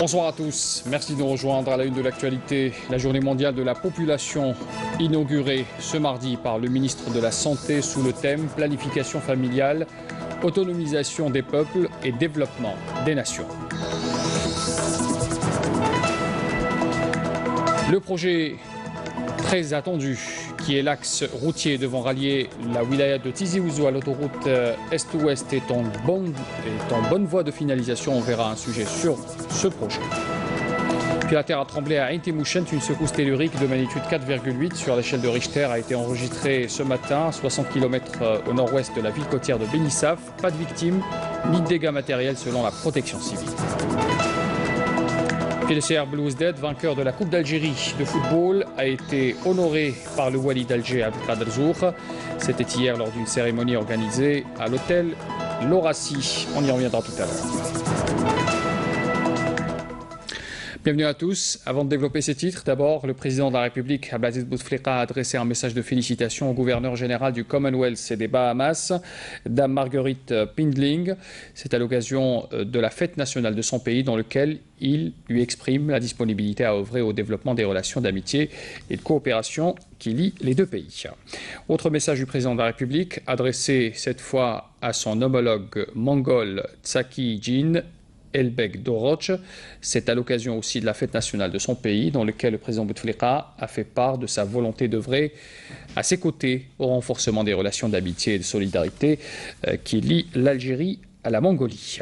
Bonsoir à tous, merci de nous rejoindre à la une de l'actualité. La journée mondiale de la population inaugurée ce mardi par le ministre de la Santé sous le thème planification familiale, autonomisation des peuples et développement des nations. Le projet très attendu qui est l'axe routier devant rallier la wilaya de Tizi Ouzou à l'autoroute Est-Ouest est en bonne voie de finalisation. On verra un sujet sur ce projet. Puis la terre a tremblé à Ain Timouchent. Une secousse tellurique de magnitude 4,8 sur l'échelle de Richter a été enregistrée ce matin, 60 km au nord-ouest de la ville côtière de Benissaf. Pas de victimes ni de dégâts matériels selon la protection civile. Puis le CR Belouizdad, vainqueur de la Coupe d'Algérie de football, a été honoré par le wali d'Alger Abdelkader Zour. C'était hier lors d'une cérémonie organisée à l'hôtel L'Horacie. On y reviendra tout à l'heure. Bienvenue à tous. Avant de développer ces titres, d'abord, le président de la République, Abdelaziz Bouteflika, a adressé un message de félicitations au gouverneur général du Commonwealth et des Bahamas, Dame Marguerite Pindling. C'est à l'occasion de la fête nationale de son pays dans lequel il lui exprime la disponibilité à œuvrer au développement des relations d'amitié et de coopération qui lient les deux pays. Autre message du président de la République, adressé cette fois à son homologue mongol Tsaki Jin Elbek Doroch. C'est à l'occasion aussi de la fête nationale de son pays dans lequel le président Bouteflika a fait part de sa volonté d'œuvrer à ses côtés au renforcement des relations d'amitié et de solidarité qui lient l'Algérie à la Mongolie.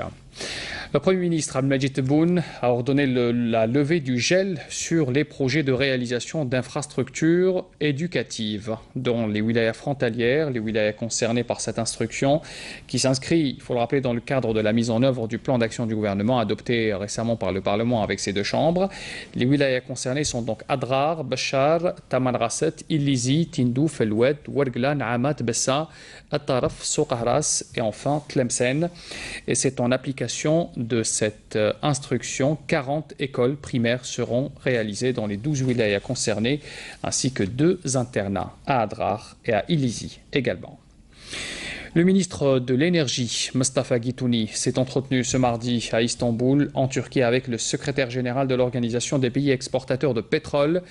Le Premier ministre Abdelmadjid Tebboune a ordonné la levée du gel sur les projets de réalisation d'infrastructures éducatives dans les wilayas frontalières, les wilayas concernés par cette instruction qui s'inscrit, il faut le rappeler, dans le cadre de la mise en œuvre du plan d'action du gouvernement adopté récemment par le Parlement avec ses deux chambres. Les wilayas concernés sont donc Adrar, Bachar, Tamanrasset, Illizi, Tindou, Felwed, Ouargla, Naamat, Bessa, At-Taraf, Souqahras et enfin Tlemcen. Et c'est en application de cette instruction, 40 écoles primaires seront réalisées dans les 12 wilayas concernés, ainsi que 2 internats à Adrar et à Illizi également. Le ministre de l'Énergie, Mustafa Guitouni, s'est entretenu ce mardi à Istanbul, en Turquie, avec le secrétaire général de l'Organisation des pays exportateurs de pétrole,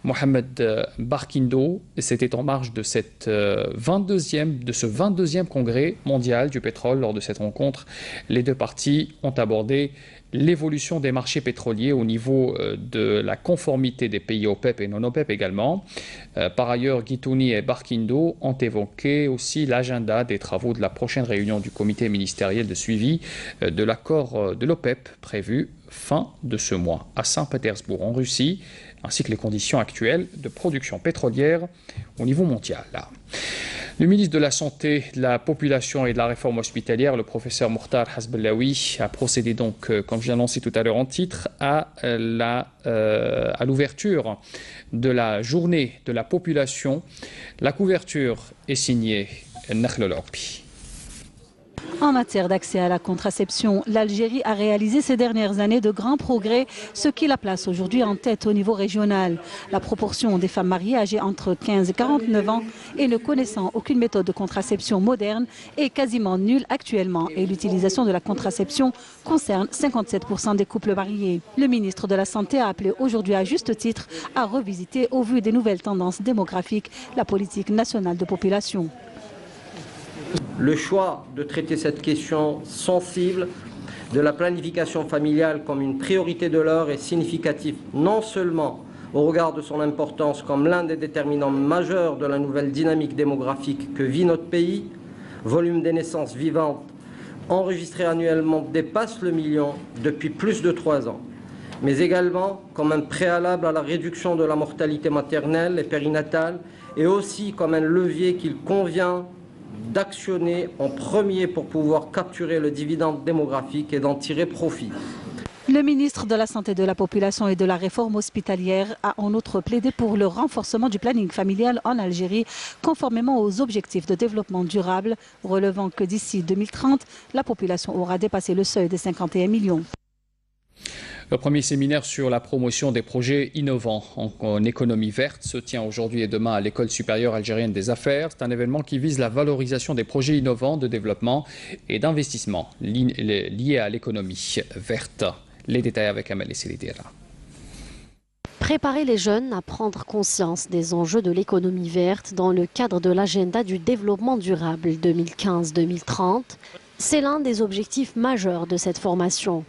Mohamed Barkindo. C'était en marge de ce 22e congrès mondial du pétrole. Lors de cette rencontre, les deux parties ont abordé l'évolution des marchés pétroliers au niveau de la conformité des pays OPEP et non-OPEP également. Par ailleurs, Guitouni et Barkindo ont évoqué aussi l'agenda des travaux de la prochaine réunion du comité ministériel de suivi de l'accord de l'OPEP prévu fin de ce mois à Saint-Pétersbourg en Russie, ainsi que les conditions actuelles de production pétrolière au niveau mondial. Le ministre de la Santé, de la Population et de la Réforme hospitalière, le professeur Mokhtar Hasbellaoui, a procédé donc, comme je l'ai annoncé tout à l'heure en titre, à l'ouverture de la journée de la population. La couverture est signée Nakhl Lorbi. En matière d'accès à la contraception, l'Algérie a réalisé ces dernières années de grands progrès, ce qui la place aujourd'hui en tête au niveau régional. La proportion des femmes mariées âgées entre 15 et 49 ans et ne connaissant aucune méthode de contraception moderne est quasiment nulle actuellement et l'utilisation de la contraception concerne 57% des couples mariés. Le ministre de la Santé a appelé aujourd'hui à juste titre à revisiter au vu des nouvelles tendances démographiques la politique nationale de population. Le choix de traiter cette question sensible de la planification familiale comme une priorité de l'heure est significatif non seulement au regard de son importance comme l'un des déterminants majeurs de la nouvelle dynamique démographique que vit notre pays, volume des naissances vivantes enregistrées annuellement dépasse le million depuis plus de 3 ans, mais également comme un préalable à la réduction de la mortalité maternelle et périnatale et aussi comme un levier qu'il convient d'actionner en premier pour pouvoir capturer le dividende démographique et d'en tirer profit. Le ministre de la Santé, de la Population et de la Réforme hospitalière a en outre plaidé pour le renforcement du planning familial en Algérie, conformément aux objectifs de développement durable, relevant que d'ici 2030, la population aura dépassé le seuil des 51 millions. Le premier séminaire sur la promotion des projets innovants en économie verte se tient aujourd'hui et demain à l'École supérieure algérienne des affaires. C'est un événement qui vise la valorisation des projets innovants de développement et d'investissement liés à l'économie verte. Les détails avec Amal Silidira. Préparer les jeunes à prendre conscience des enjeux de l'économie verte dans le cadre de l'agenda du développement durable 2015-2030, c'est l'un des objectifs majeurs de cette formation.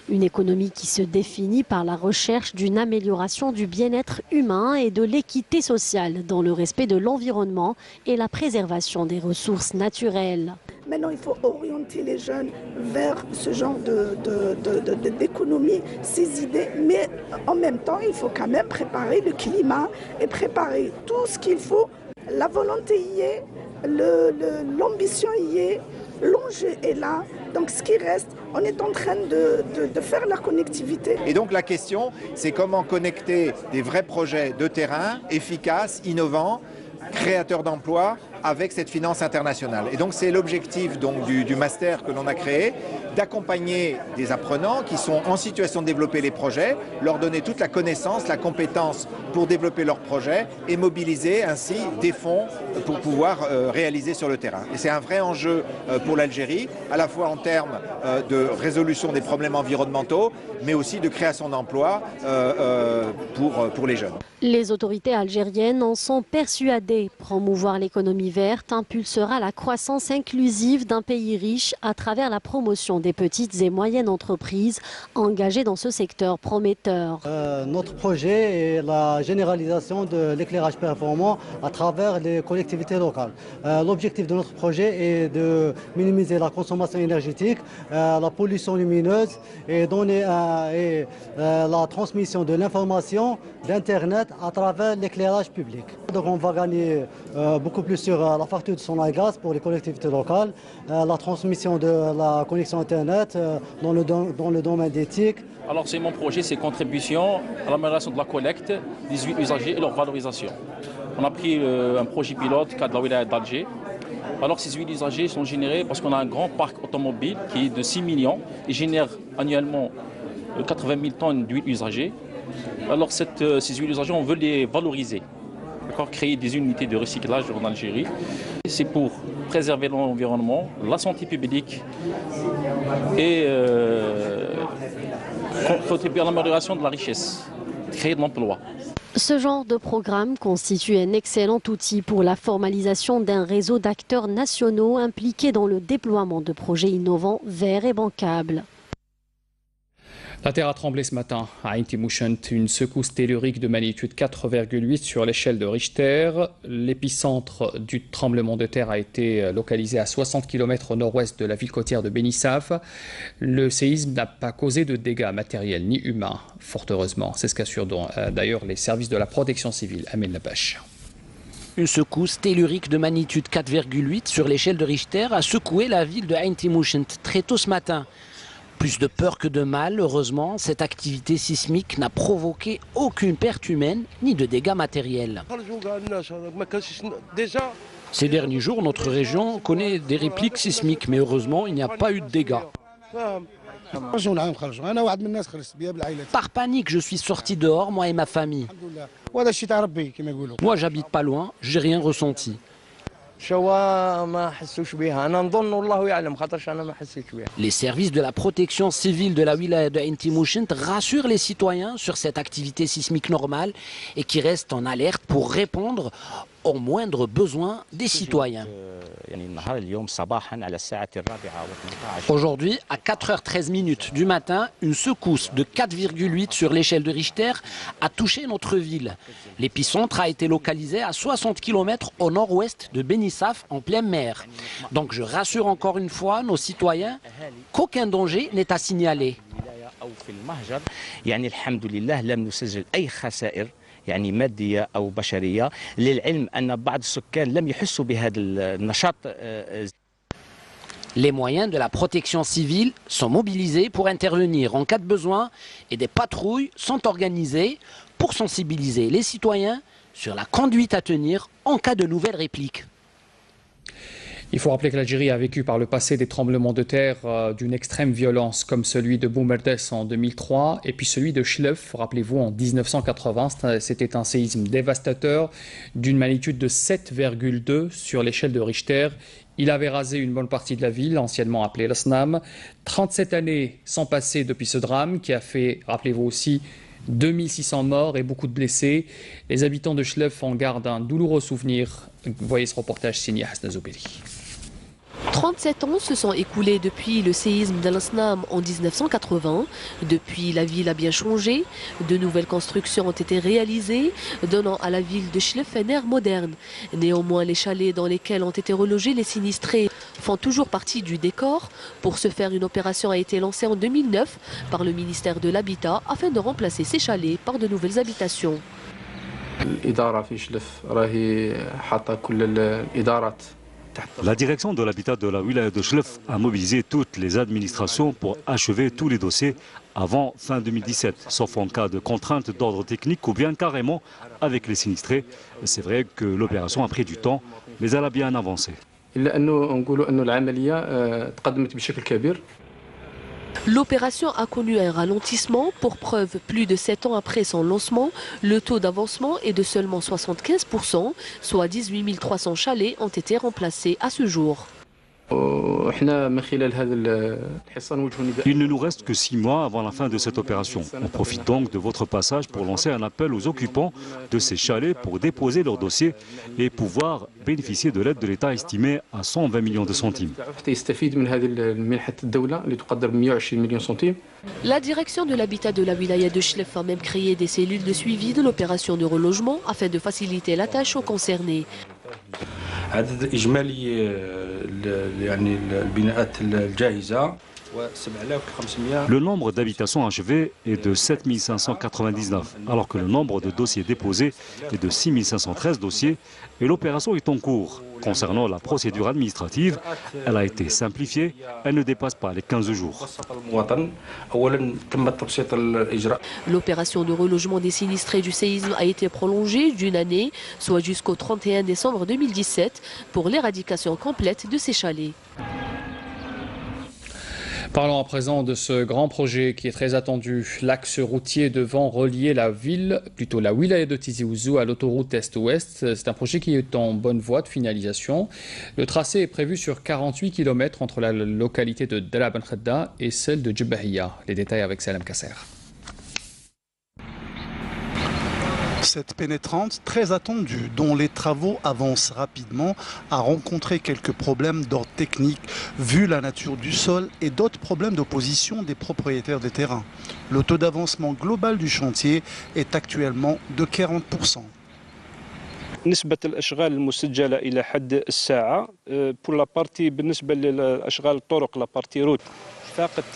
Une économie qui se définit par la recherche d'une amélioration du bien-être humain et de l'équité sociale dans le respect de l'environnement et la préservation des ressources naturelles. Maintenant, il faut orienter les jeunes vers ce genre d'économie, ces idées, mais en même temps, il faut quand même préparer le climat et préparer tout ce qu'il faut. La volonté y est, l'ambition y est, l'enjeu est là. Donc ce qui reste, on est en train de faire la connectivité. Et donc la question, c'est comment connecter des vrais projets de terrain, efficaces, innovants, créateurs d'emplois, avec cette finance internationale. Et donc c'est l'objectif du master que l'on a créé, d'accompagner des apprenants qui sont en situation de développer les projets, leur donner toute la connaissance, la compétence pour développer leurs projets et mobiliser ainsi des fonds pour pouvoir réaliser sur le terrain. Et c'est un vrai enjeu pour l'Algérie, à la fois en termes de résolution des problèmes environnementaux, mais aussi de création d'emplois pour les jeunes. Les autorités algériennes en sont persuadées. Promouvoir l'économie verte impulsera la croissance inclusive d'un pays riche à travers la promotion des petites et moyennes entreprises engagées dans ce secteur prometteur. Notre projet est la généralisation de l'éclairage performant à travers les collectivités locales. L'objectif de notre projet est de minimiser la consommation énergétique, la pollution lumineuse et donner la transmission de l'information d'Internet à travers l'éclairage public. Donc on va gagner beaucoup plus sur la facture de son gaz pour les collectivités locales, la transmission de la connexion Internet dans le domaine d'éthique. Alors c'est mon projet, c'est contribution à l'amélioration de la collecte des huiles usagées et leur valorisation. On a pris un projet pilote cadre de la wilaya d'Alger. Alors ces huiles usagées sont générées parce qu'on a un grand parc automobile qui est de 6 millions et génère annuellement 80 000 tonnes d'huiles usagées. Alors ces huiles usagées, on veut les valoriser, créer des unités de recyclage en Algérie. C'est pour préserver l'environnement, la santé publique et contribuer à l'amélioration de la richesse, créer de l'emploi. Ce genre de programme constitue un excellent outil pour la formalisation d'un réseau d'acteurs nationaux impliqués dans le déploiement de projets innovants, verts et bancables. La terre a tremblé ce matin à Ain Timouchent, une secousse tellurique de magnitude 4,8 sur l'échelle de Richter. L'épicentre du tremblement de terre a été localisé à 60 km au nord-ouest de la ville côtière de Beni Suef. Le séisme n'a pas causé de dégâts matériels ni humains, fort heureusement. C'est ce qu'assurent d'ailleurs les services de la protection civile. Amel Nabash. Une secousse tellurique de magnitude 4,8 sur l'échelle de Richter a secoué la ville de Ain Timouchent très tôt ce matin. Plus de peur que de mal, heureusement, cette activité sismique n'a provoqué aucune perte humaine ni de dégâts matériels. Ces derniers jours, notre région connaît des répliques sismiques, mais heureusement, il n'y a pas eu de dégâts. Par panique, je suis sorti dehors, moi et ma famille. Moi, j'habite pas loin, j'ai rien ressenti. Les services de la protection civile de la wilaya de Ain Timouchent rassurent les citoyens sur cette activité sismique normale et qui restent en alerte pour répondre aux moindres besoins des citoyens. Aujourd'hui, à 4h13 du matin, une secousse de 4,8 sur l'échelle de Richter a touché notre ville. L'épicentre a été localisé à 60 km au nord-ouest de Beni Suef, en pleine mer. Donc je rassure encore une fois nos citoyens qu'aucun danger n'est à signaler. يعني مادية أو بشرية للعلم أن بعض السكان لم يحسوا بهذا النشاط. Les moyens de la protection civile sont mobilisés pour intervenir en cas de besoin et des patrouilles sont organisées pour sensibiliser les citoyens sur la conduite à tenir en cas de nouvelles répliques. Il faut rappeler que l'Algérie a vécu par le passé des tremblements de terre d'une extrême violence, comme celui de Boumerdes en 2003 et puis celui de Chlef, rappelez-vous, en 1980. C'était un séisme dévastateur d'une magnitude de 7,2 sur l'échelle de Richter Il avait rasé une bonne partie de la ville, anciennement appelée l'Asnam. 37 années sont passées depuis ce drame qui a fait, rappelez-vous aussi, 2600 morts et beaucoup de blessés. Les habitants de Chlef en gardent un douloureux souvenir. Voyez ce reportage signé Hasna Zoubeli. 37 ans se sont écoulés depuis le séisme d'Al-Asnam en 1980. Depuis, la ville a bien changé. De nouvelles constructions ont été réalisées, donnant à la ville de Chlef un air moderne. Néanmoins, les chalets dans lesquels ont été relogés les sinistrés font toujours partie du décor. Pour ce faire, une opération a été lancée en 2009 par le ministère de l'Habitat afin de remplacer ces chalets par de nouvelles habitations. La direction de l'habitat de la wilaya de Chlef a mobilisé toutes les administrations pour achever tous les dossiers avant fin 2017, sauf en cas de contraintes d'ordre technique ou bien carrément avec les sinistrés. C'est vrai que l'opération a pris du temps, mais elle a bien avancé. L'opération a connu un ralentissement. Pour preuve, plus de 7 ans après son lancement, le taux d'avancement est de seulement 75%, soit 18 300 chalets ont été remplacés à ce jour. Il ne nous reste que 6 mois avant la fin de cette opération. On profite donc de votre passage pour lancer un appel aux occupants de ces chalets pour déposer leur dossier et pouvoir bénéficier de l'aide de l'État estimée à 120 millions de centimes. La direction de l'habitat de la wilaya de Chlef a même créé des cellules de suivi de l'opération de relogement afin de faciliter la tâche aux concernés. Le nombre d'habitations achevées est de 7599, alors que le nombre de dossiers déposés est de 6513 dossiers et l'opération est en cours. Concernant la procédure administrative, elle a été simplifiée, elle ne dépasse pas les 15 jours. L'opération de relogement des sinistrés du séisme a été prolongée d'une année, soit jusqu'au 31 décembre 2017, pour l'éradication complète de ces chalets. Parlons à présent de ce grand projet qui est très attendu. L'axe routier devant relier la ville, plutôt la wilaya de Tizi Ouzou à l'autoroute Est-Ouest. C'est un projet qui est en bonne voie de finalisation. Le tracé est prévu sur 48 km entre la localité de Dala Ben Khedda et celle de Djebahia. Les détails avec Salam Kasser. Cette pénétrante, très attendue, dont les travaux avancent rapidement, a rencontré quelques problèmes d'ordre technique, vu la nature du sol et d'autres problèmes d'opposition des propriétaires des terrains. Le taux d'avancement global du chantier est actuellement de 40%. نسبة الأشغال المسجلة إلى حد الساعة pour la partie بالنسبة للأشغال الطرق la partie route.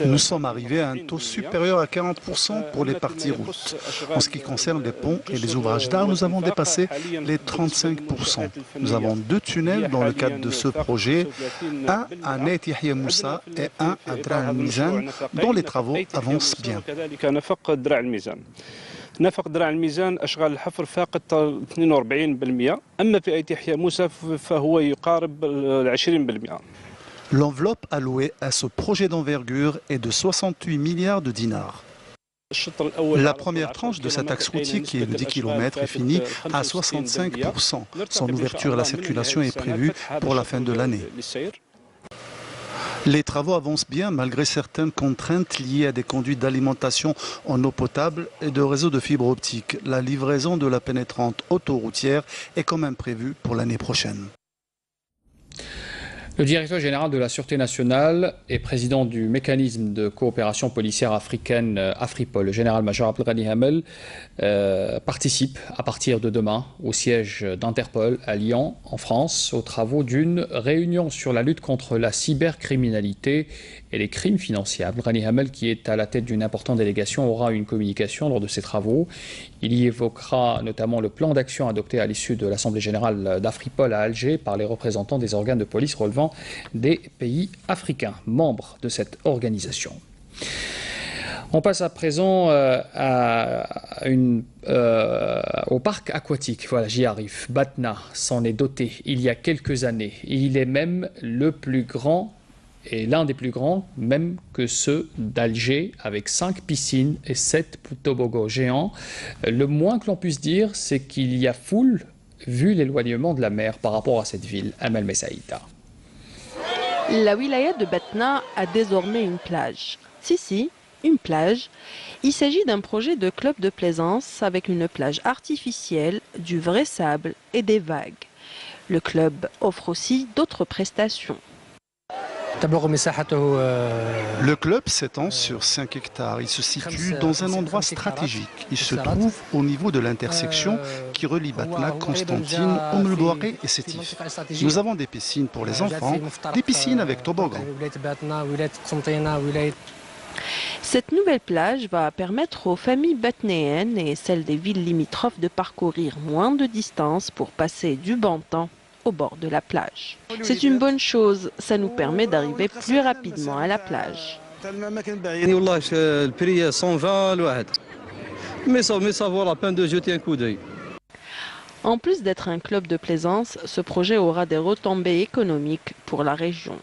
Nous sommes arrivés à un taux supérieur à 40% pour les parties routes. En ce qui concerne les ponts et les ouvrages d'art, nous avons dépassé les 35%. Nous avons 2 tunnels dans le cadre de ce projet, un à Neit Yahya Moussa et un à Dra al-Mizan, dont les travaux avancent bien. نفق دراع الميزان أشغال الحفر فاقت 42%، أما في أيت يحيى موسى فهو يقارب 20%. L'enveloppe allouée à ce projet d'envergure est de 68 milliards de dinars. La première tranche de cet axe routier, qui est de 10 km, est finie à 65%. Son ouverture à la circulation est prévue pour la fin de l'année. Les travaux avancent bien malgré certaines contraintes liées à des conduites d'alimentation en eau potable et de réseaux de fibres optiques. La livraison de la pénétrante autoroutière est quand même prévue pour l'année prochaine. Le directeur général de la Sûreté nationale et président du mécanisme de coopération policière africaine Afripol, le général-major Abdelghani Hamel, participe à partir de demain au siège d'Interpol à Lyon, en France, aux travaux d'une réunion sur la lutte contre la cybercriminalité et les crimes financiers. Abdelghani Hamel, qui est à la tête d'une importante délégation, aura une communication lors de ces travaux. Il y évoquera notamment le plan d'action adopté à l'issue de l'Assemblée générale d'Afripol à Alger par les représentants des organes de police relevant des pays africains, membres de cette organisation. On passe à présent au parc aquatique. Voilà, j'y arrive. Batna s'en est doté il y a quelques années. Il est même le plus grand et l'un des plus grands, même que ceux d'Alger, avec 5 piscines et 7 toboggans géants. Le moins que l'on puisse dire, c'est qu'il y a foule, vu l'éloignement de la mer par rapport à cette ville, Amel Messaïda. La wilaya de Batna a désormais une plage. Si, une plage. Il s'agit d'un projet de club de plaisance avec une plage artificielle, du vrai sable et des vagues. Le club offre aussi d'autres prestations. Le club s'étend sur 5 hectares. Il se situe dans un endroit stratégique. Il se trouve au niveau de l'intersection qui relie Batna, Constantine, Oumel-Bouaré et Sétif. Nous avons des piscines pour les enfants, des piscines avec toboggan. Cette nouvelle plage va permettre aux familles batnéennes et celles des villes limitrophes de parcourir moins de distance pour passer du bon temps au bord de la plage. C'est une bonne chose, ça nous permet d'arriver plus rapidement à la plage. En plus d'être un club de plaisance, ce projet aura des retombées économiques pour la région.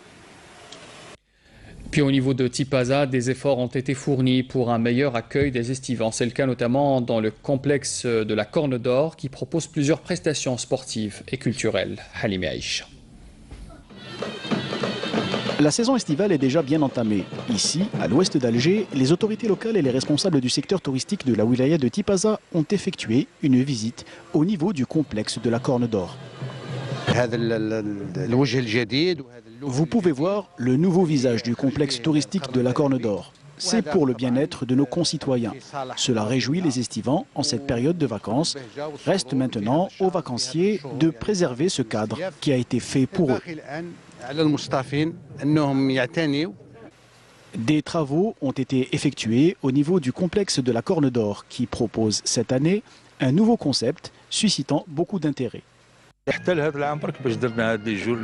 Puis au niveau de Tipaza, des efforts ont été fournis pour un meilleur accueil des estivants. C'est le cas notamment dans le complexe de la Corne d'Or qui propose plusieurs prestations sportives et culturelles. Halimi Aïcha. La saison estivale est déjà bien entamée. Ici, à l'ouest d'Alger, les autorités locales et les responsables du secteur touristique de la wilaya de Tipaza ont effectué une visite au niveau du complexe de la Corne d'Or. Vous pouvez voir le nouveau visage du complexe touristique de la Corne d'Or. C'est pour le bien-être de nos concitoyens. Cela réjouit les estivants en cette période de vacances. Reste maintenant aux vacanciers de préserver ce cadre qui a été fait pour eux. Des travaux ont été effectués au niveau du complexe de la Corne d'Or qui propose cette année un nouveau concept suscitant beaucoup d'intérêt. حتى لهذا العام برك باش درنا هاد لي جور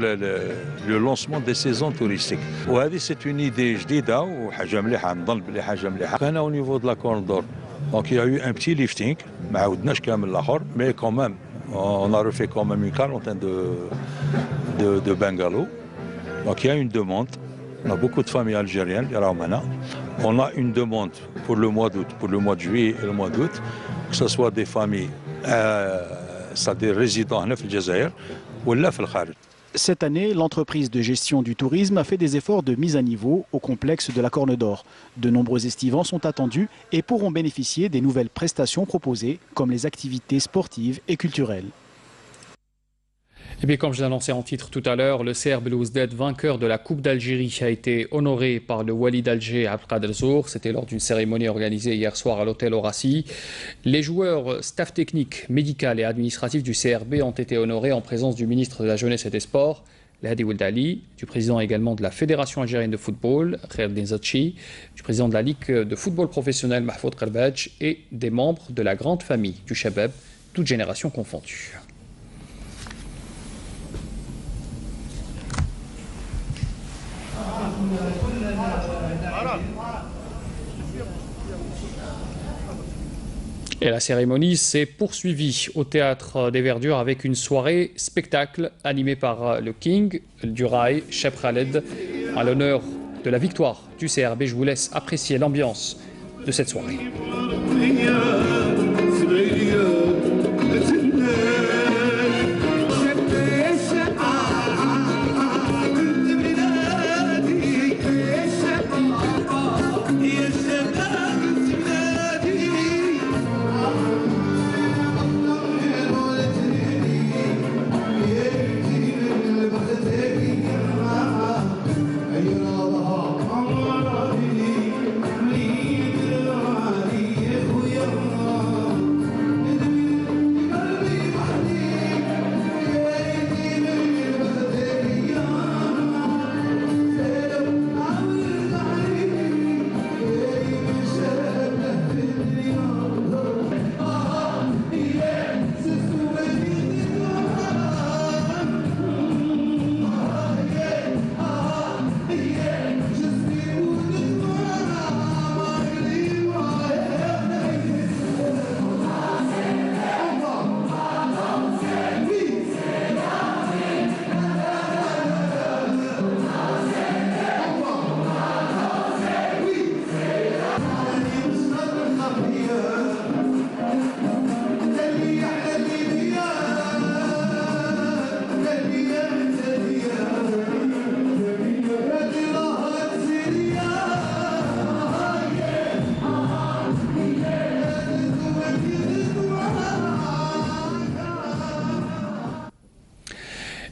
لو لونسمون دي سيزون توريستيك وهذه سي اون ايدي جديده وحاجه مليحه نظن بلي حاجه مليحه كان او نيفو دو لا كورن دور دونك يا يو ان بتي ليفتينغ ما عاودناش كامل الاخر مي كومام اون ا ريفي كومام اون كارونتين دو بنغالو دونك يا اون دوموند on a beaucoup de familles algériennes on a une demande pour le mois d'août pour le mois de juillet et le mois d'août que ce soit des familles Cette année, l'entreprise de gestion du tourisme a fait des efforts de mise à niveau au complexe de la Corne d'Or. De nombreux estivants sont attendus et pourront bénéficier des nouvelles prestations proposées, comme les activités sportives et culturelles. Et bien, comme je l'annonçais en titre tout à l'heure, le CR Belouizdad, vainqueur de la Coupe d'Algérie, a été honoré par le Wali d'Alger, Abdelkader Zour. C'était lors d'une cérémonie organisée hier soir à l'hôtel Orassi. Les joueurs, staff technique, médical et administratif du CRB ont été honorés en présence du ministre de la Jeunesse et des Sports, Lahadi Oueldali, du président également de la Fédération algérienne de football, Khaireddine Zatchi, du président de la Ligue de football professionnel, Mahfoud Karbadj, et des membres de la grande famille du Shabab, toutes générations confondues. Et la cérémonie s'est poursuivie au Théâtre des Verdures avec une soirée spectacle animée par le King du Rail, Cheb Khaled, à l'honneur de la victoire du CRB. Je vous laisse apprécier l'ambiance de cette soirée.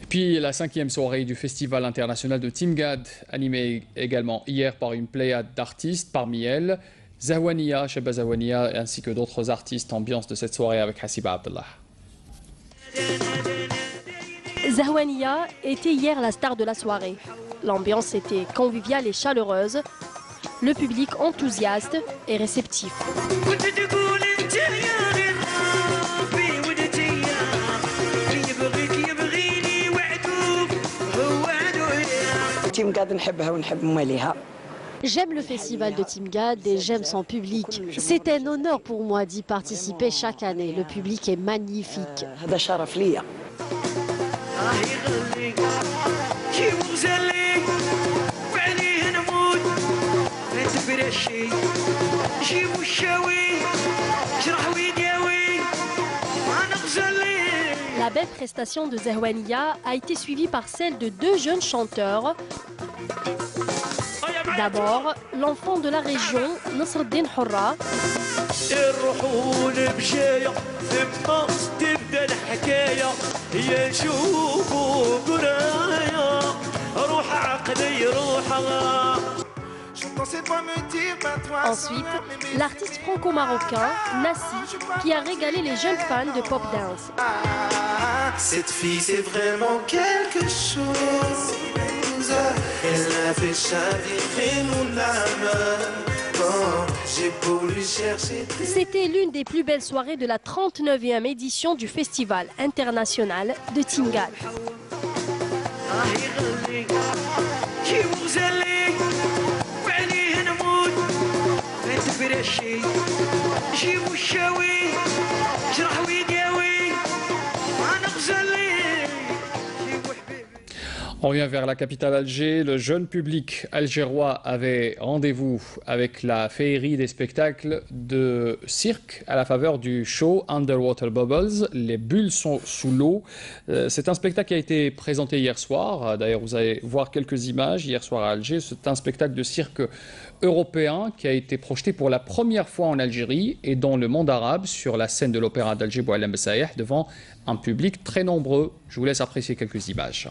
Puis la 5e soirée du Festival international de Timgad, animée également hier par une pléiade d'artistes, parmi elles Zahwania, Cheba Zahwania, ainsi que d'autres artistes. Ambiance de cette soirée avec Hassiba Abdallah. Zahwania était hier la star de la soirée. L'ambiance était conviviale et chaleureuse. Le public enthousiaste et réceptif. J'aime le festival de Timgad et j'aime son public. C'est un honneur pour moi d'y participer chaque année. Le public est magnifique. La belle prestation de Zahwania a été suivie par celle de 2 jeunes chanteurs. D'abord, l'enfant de la région, Nasreddin Hourra. Ensuite, l'artiste franco-marocain, Nassi, qui a régalé les jeunes fans de pop dance. Cette fille, c'est vraiment quelque chose. Elle a fait chavirer mon âme. J'ai beau lui chercher. C'était l'une des plus belles soirées de la 39e édition du Festival international de Timgad. On revient vers la capitale Alger. Le jeune public algérois avait rendez-vous avec la féerie des spectacles de cirque à la faveur du show Underwater Bubbles. Les bulles sont sous l'eau. C'est un spectacle qui a été présenté hier soir. D'ailleurs, vous allez voir quelques images hier soir à Alger. C'est un spectacle de cirque européen qui a été projeté pour la première fois en Algérie et dans le monde arabe sur la scène de l'opéra d'Alger Boualem Bessaïh devant un public très nombreux. Je vous laisse apprécier quelques images.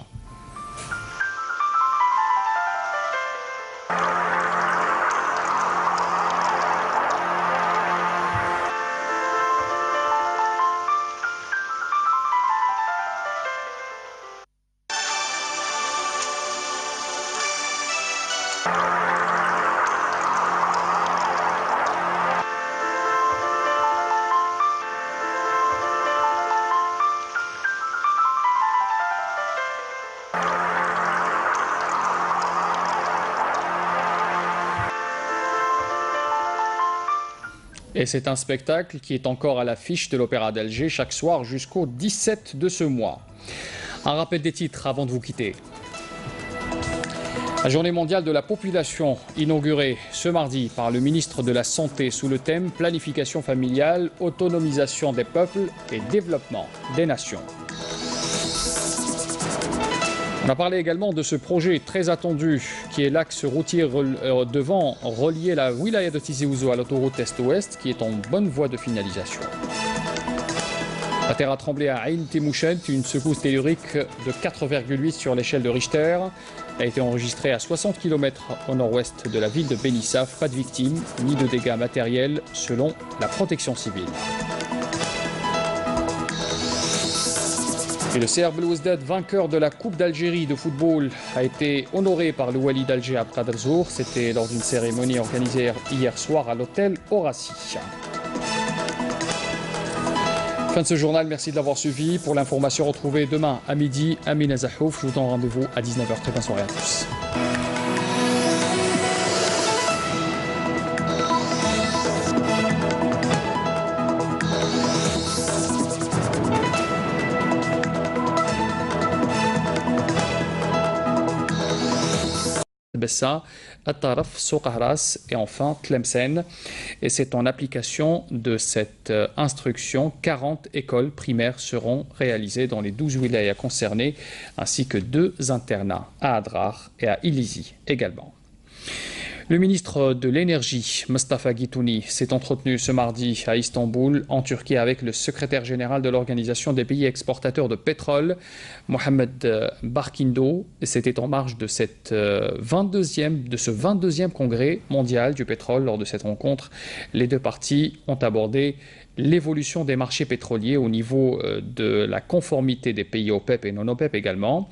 Et c'est un spectacle qui est encore à l'affiche de l'Opéra d'Alger chaque soir jusqu'au 17 de ce mois. Un rappel des titres avant de vous quitter. La journée mondiale de la population, inaugurée ce mardi par le ministre de la Santé sous le thème Planification familiale, autonomisation des peuples et développement des nations. On a parlé également de ce projet très attendu qui est l'axe routier devant relier la wilaya de Tizi Ouzou à l'autoroute Est-Ouest qui est en bonne voie de finalisation. La terre a tremblé à Ain Timouchent, une secousse tellurique de 4,8 sur l'échelle de Richter. Elle a été enregistrée à 60 km au nord-ouest de la ville de Benissaf. Pas de victimes ni de dégâts matériels selon la protection civile. Et le CR Belouizdad, vainqueur de la Coupe d'Algérie de football, a été honoré par le Wali d'Alger Abdelkader. C'était lors d'une cérémonie organisée hier soir à l'hôtel Horaci. Fin de ce journal, merci de l'avoir suivi. Pour l'information, retrouvée demain à midi. Amina Zahouf, je vous donne rendez-vous à 19h. Très bonne soirée à tous. Bessa, At-Taraf, Soqahras et enfin Tlemcen. Et c'est en application de cette instruction, 40 écoles primaires seront réalisées dans les 12 wilayas concernées, ainsi que 2 internats à Adrar et à Ilizi également. Le ministre de l'Énergie, Mustafa Gitouni, s'est entretenu ce mardi à Istanbul, en Turquie, avec le secrétaire général de l'Organisation des pays exportateurs de pétrole, Mohamed Barkindo. C'était en marge de ce 22e congrès mondial du pétrole. Lors de cette rencontre, les deux parties ont abordé l'évolution des marchés pétroliers au niveau de la conformité des pays OPEP et non-OPEP également.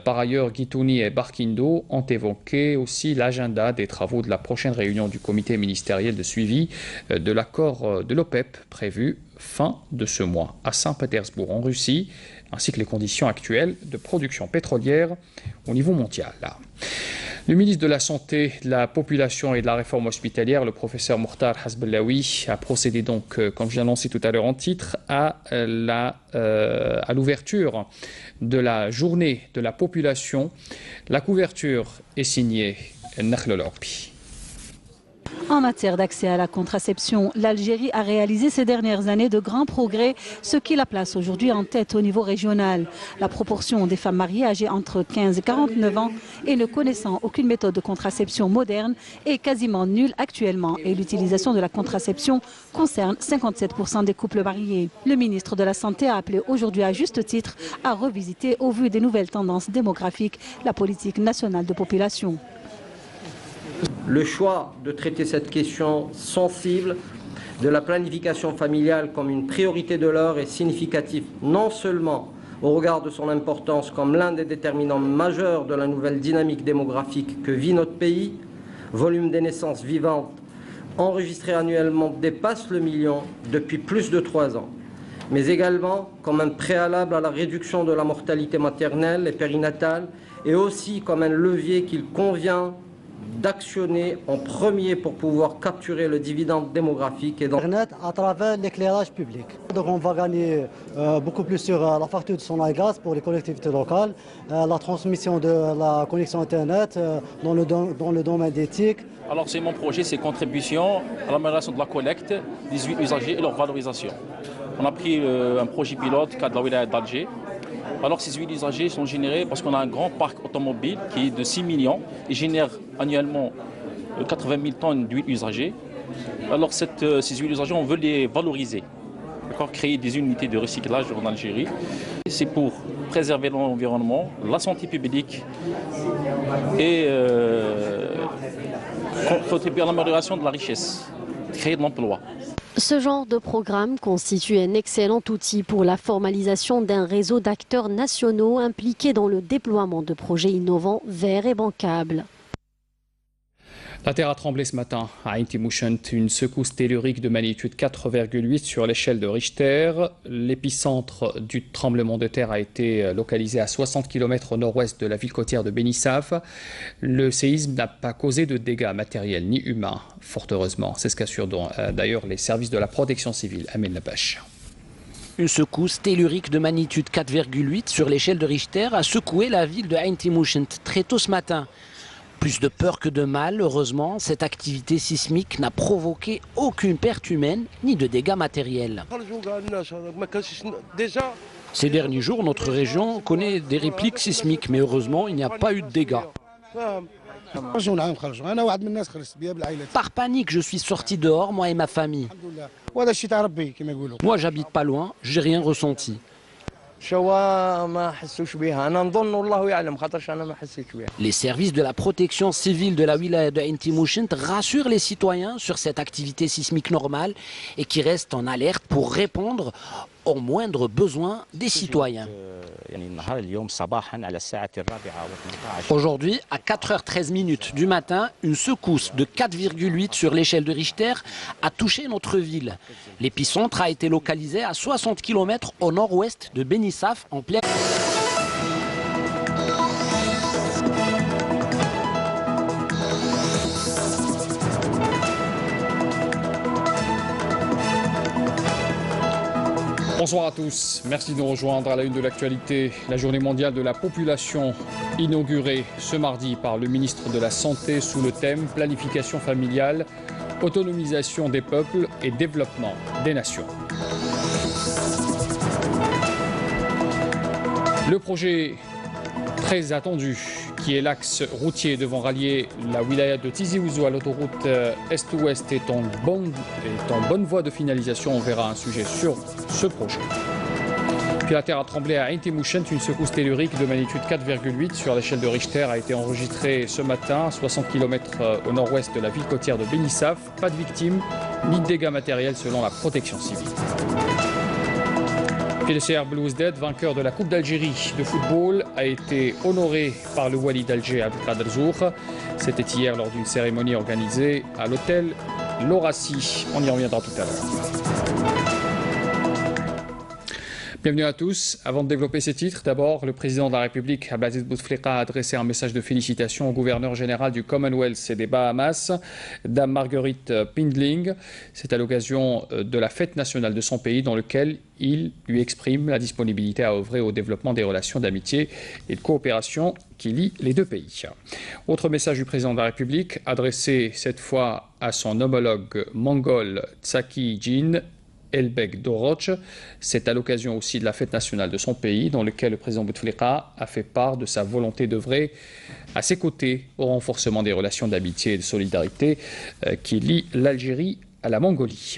Par ailleurs, Gitouni et Barkindo ont évoqué aussi l'agenda des travaux de la prochaine réunion du comité ministériel de suivi de l'accord de l'OPEP prévu fin de ce mois à Saint-Pétersbourg en Russie, ainsi que les conditions actuelles de production pétrolière au niveau mondial. Le ministre de la Santé, de la Population et de la Réforme hospitalière, le professeur Mukhtar Hasbellaoui, a procédé donc, comme je l'ai annoncé tout à l'heure en titre, à l'ouverture de la journée de la population. La couverture est signée Nakhl Al-Orbi. En matière d'accès à la contraception, l'Algérie a réalisé ces dernières années de grands progrès, ce qui la place aujourd'hui en tête au niveau régional. La proportion des femmes mariées âgées entre 15 et 49 ans et ne connaissant aucune méthode de contraception moderne est quasiment nulle actuellement et l'utilisation de la contraception concerne 57% des couples mariés. Le ministre de la Santé a appelé aujourd'hui à juste titre à revisiter au vu des nouvelles tendances démographiques la politique nationale de population. Le choix de traiter cette question sensible de la planification familiale comme une priorité de l'heure est significatif non seulement au regard de son importance comme l'un des déterminants majeurs de la nouvelle dynamique démographique que vit notre pays, volume des naissances vivantes enregistrées annuellement dépasse le million depuis plus de 3 ans, mais également comme un préalable à la réduction de la mortalité maternelle et périnatale et aussi comme un levier qu'il convient d'actionner en premier pour pouvoir capturer le dividende démographique et Internet à travers l'éclairage public. Donc on va gagner beaucoup plus sur la facture de son gaz pour les collectivités locales, la transmission de la connexion Internet dans le domaine d'éthique. Alors c'est mon projet, c'est contribution à l'amélioration de la collecte des huiles usagées et leur valorisation. On a pris un projet pilote cadre de la wilaya d'Alger. Alors ces huiles usagées sont générées parce qu'on a un grand parc automobile qui est de 6 millions et génère annuellement 80 000 tonnes d'huile usagée. Alors ces huiles usagées, on veut les valoriser, créer des unités de recyclage en Algérie. C'est pour préserver l'environnement, la santé publique et contribuer à l'amélioration de la richesse, créer de l'emploi. Ce genre de programme constitue un excellent outil pour la formalisation d'un réseau d'acteurs nationaux impliqués dans le déploiement de projets innovants, verts et bancables. La terre a tremblé ce matin à Ain Timouchent, une secousse tellurique de magnitude 4,8 sur l'échelle de Richter. L'épicentre du tremblement de terre a été localisé à 60 km au nord-ouest de la ville côtière de Benissaf. Le séisme n'a pas causé de dégâts matériels ni humains, fort heureusement. C'est ce qu'assurent d'ailleurs les services de la protection civile. Amin Labache. Une secousse tellurique de magnitude 4,8 sur l'échelle de Richter a secoué la ville de Ain Timouchent très tôt ce matin. Plus de peur que de mal, heureusement, cette activité sismique n'a provoqué aucune perte humaine ni de dégâts matériels. Ces derniers jours, notre région connaît des répliques sismiques, mais heureusement, il n'y a pas eu de dégâts. Par panique, je suis sorti dehors, moi et ma famille. Moi, j'habite pas loin, j'ai rien ressenti. Les services de la protection civile de la wilaya de Ain Timouchent rassurent les citoyens sur cette activité sismique normale et qui restent en alerte pour répondre aux moindres besoins des citoyens. Aujourd'hui, à 4h13 du matin, une secousse de 4,8 sur l'échelle de Richter a touché notre ville. L'épicentre a été localisé à 60 km au nord-ouest de Benissaf, en pleine... Bonsoir à tous, merci de nous rejoindre à la une de l'actualité. La journée mondiale de la population inaugurée ce mardi par le ministre de la Santé sous le thème planification familiale, autonomisation des peuples et développement des nations. Le projet très attendu, qui est l'axe routier devant rallier la wilaya de Tizi Ouzou à l'autoroute Est-Ouest, est en bonne voie de finalisation. On verra un sujet sur ce projet. Puis la terre a tremblé à Ain Timouchent. Une secousse tellurique de magnitude 4,8 sur l'échelle de Richter a été enregistrée ce matin, à 60 km au nord-ouest de la ville côtière de Benissaf. Pas de victimes ni de dégâts matériels selon la protection civile. Puis le CR Belouizdad, vainqueur de la Coupe d'Algérie de football, a été honoré par le Wali d'Alger Abdelkader Zour. C'était hier lors d'une cérémonie organisée à l'hôtel L'Horacie. On y reviendra tout à l'heure. Bienvenue à tous. Avant de développer ces titres, d'abord, le président de la République, Abdelaziz Bouteflika, a adressé un message de félicitations au gouverneur général du Commonwealth et des Bahamas, Dame Marguerite Pindling. C'est à l'occasion de la fête nationale de son pays, dans lequel il lui exprime la disponibilité à œuvrer au développement des relations d'amitié et de coopération qui lient les deux pays. Autre message du président de la République, adressé cette fois à son homologue mongol Tsaki Jin Elbek Doroch. C'est à l'occasion aussi de la fête nationale de son pays, dans lequel le président Bouteflika a fait part de sa volonté d'œuvrer à ses côtés au renforcement des relations d'amitié et de solidarité qui lient l'Algérie à la Mongolie.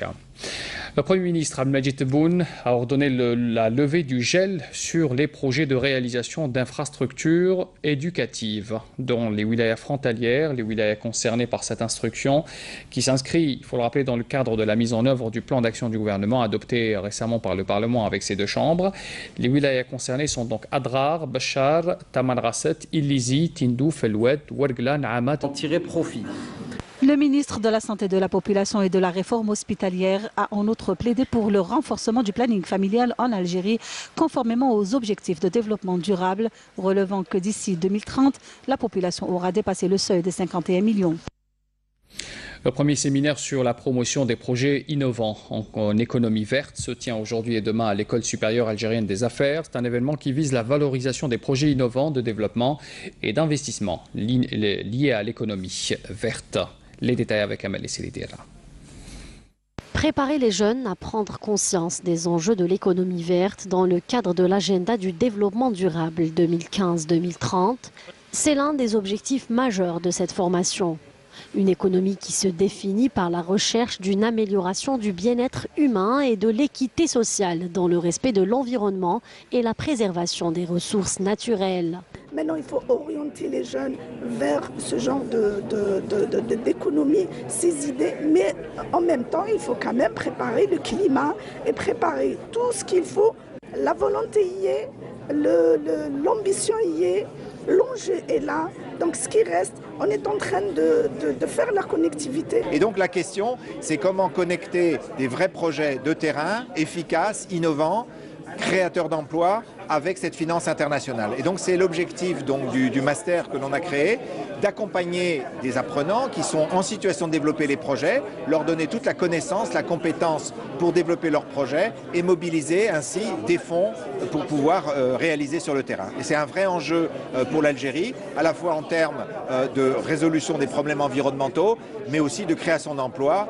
Le Premier ministre Abdelmadjid Tebboune a ordonné la levée du gel sur les projets de réalisation d'infrastructures éducatives dans les wilayas frontalières, les wilayas concernés par cette instruction, qui s'inscrit, il faut le rappeler, dans le cadre de la mise en œuvre du plan d'action du gouvernement adopté récemment par le Parlement avec ses deux chambres. Les wilayas concernés sont donc Adrar, Bachar, Tamanrasset, Illizi, Tindouf, El Oued, Ouargla, Naamat. En tirer profit. Le ministre de la Santé de la Population et de la Réforme hospitalière a en outre plaidé pour le renforcement du planning familial en Algérie, conformément aux objectifs de développement durable, relevant que d'ici 2030, la population aura dépassé le seuil des 51 millions. Le premier séminaire sur la promotion des projets innovants en économie verte se tient aujourd'hui et demain à l'École supérieure algérienne des affaires. C'est un événement qui vise la valorisation des projets innovants de développement et d'investissement liés à l'économie verte. Les détails avec Amal Esselidera. Préparer les jeunes à prendre conscience des enjeux de l'économie verte dans le cadre de l'agenda du développement durable 2015-2030, c'est l'un des objectifs majeurs de cette formation. Une économie qui se définit par la recherche d'une amélioration du bien-être humain et de l'équité sociale dans le respect de l'environnement et la préservation des ressources naturelles. Maintenant, il faut orienter les jeunes vers ce genre d'économie, ces idées. Mais en même temps, il faut quand même préparer le climat et préparer tout ce qu'il faut. La volonté y est, l'ambition y est, l'enjeu est là. Donc ce qui reste, on est en train de faire la connectivité. Et donc la question, c'est comment connecter des vrais projets de terrain, efficaces, innovants, créateurs d'emplois, avec cette finance internationale. Et donc c'est l'objectif du master que l'on a créé, d'accompagner des apprenants qui sont en situation de développer les projets, leur donner toute la connaissance, la compétence pour développer leurs projets et mobiliser ainsi des fonds pour pouvoir réaliser sur le terrain. Et c'est un vrai enjeu pour l'Algérie, à la fois en termes de résolution des problèmes environnementaux, mais aussi de création d'emplois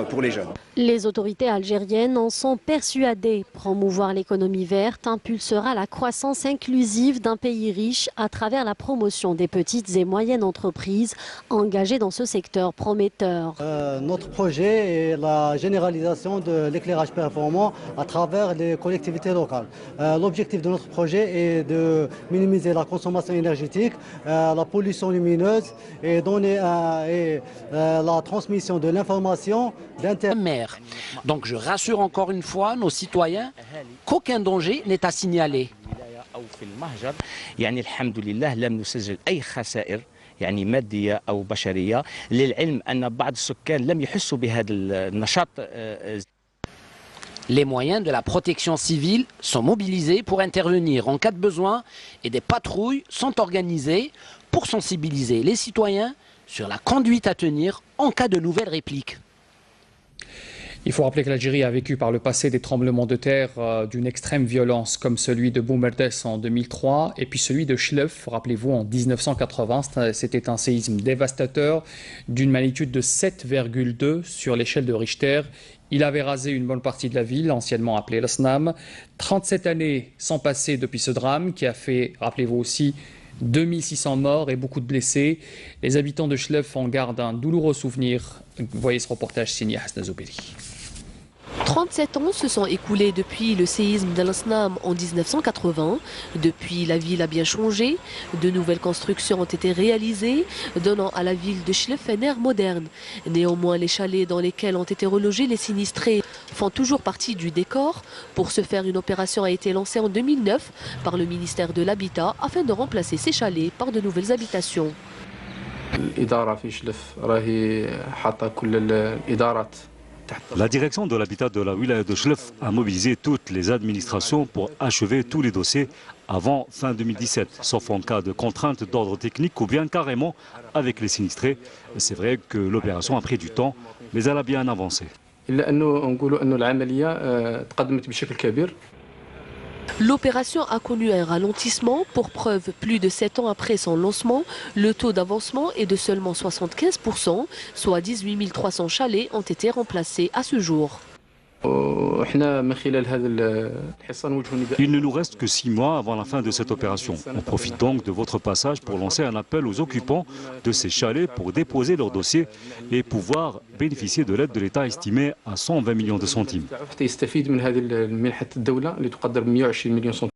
pour les jeunes. Les autorités algériennes en sont persuadées. Promouvoir l'économie verte impulsera la croissance inclusive d'un pays riche à travers la promotion des petites et moyennes entreprises engagées dans ce secteur prometteur. Notre projet est la généralisation de l'éclairage performant à travers les collectivités locales. L'objectif de notre projet est de minimiser la consommation énergétique, la pollution lumineuse et donner la transmission de l'information d'Internet. Donc je rassure encore une fois nos citoyens qu'aucun danger n'est à signaler. يعني الحمد لله لم نسجل أي خسائر يعني مادية أو بشرية للعلم أن بعض السكان لم يحسوا بهذا النشاط. Les moyens de la protection civile sont mobilisés pour intervenir en cas de besoin et des patrouilles sont organisées pour sensibiliser les citoyens sur la conduite à tenir en cas de nouvelles répliques. Il faut rappeler que l'Algérie a vécu par le passé des tremblements de terre d'une extrême violence, comme celui de Boumerdes en 2003 et puis celui de Chlef, rappelez-vous, en 1980. C'était un séisme dévastateur d'une magnitude de 7,2 sur l'échelle de Richter. Il avait rasé une bonne partie de la ville, anciennement appelée l'Asnam. 37 années sont passées depuis ce drame qui a fait, rappelez-vous aussi, 2600 morts et beaucoup de blessés. Les habitants de Chlef en gardent un douloureux souvenir. Voyez ce reportage signé Hasna Zoubeli. 37 ans se sont écoulés depuis le séisme d'Al-Asnam en 1980. Depuis, la ville a bien changé. De nouvelles constructions ont été réalisées, donnant à la ville de Chlef un air moderne. Néanmoins, les chalets dans lesquels ont été relogés les sinistrés font toujours partie du décor. Pour ce faire, une opération a été lancée en 2009 par le ministère de l'Habitat afin de remplacer ces chalets par de nouvelles habitations. La direction de l'habitat de la wilaya de Chlef a mobilisé toutes les administrations pour achever tous les dossiers avant fin 2017, sauf en cas de contrainte d'ordre technique ou bien carrément avec les sinistrés. C'est vrai que l'opération a pris du temps, mais elle a bien avancé. L'opération a connu un ralentissement. Pour preuve, plus de 7 ans après son lancement, le taux d'avancement est de seulement 75%, soit 18 300 chalets ont été remplacés à ce jour. Il ne nous reste que 6 mois avant la fin de cette opération. On profite donc de votre passage pour lancer un appel aux occupants de ces chalets pour déposer leur dossier et pouvoir bénéficier de l'aide de l'État estimée à 120 millions de centimes.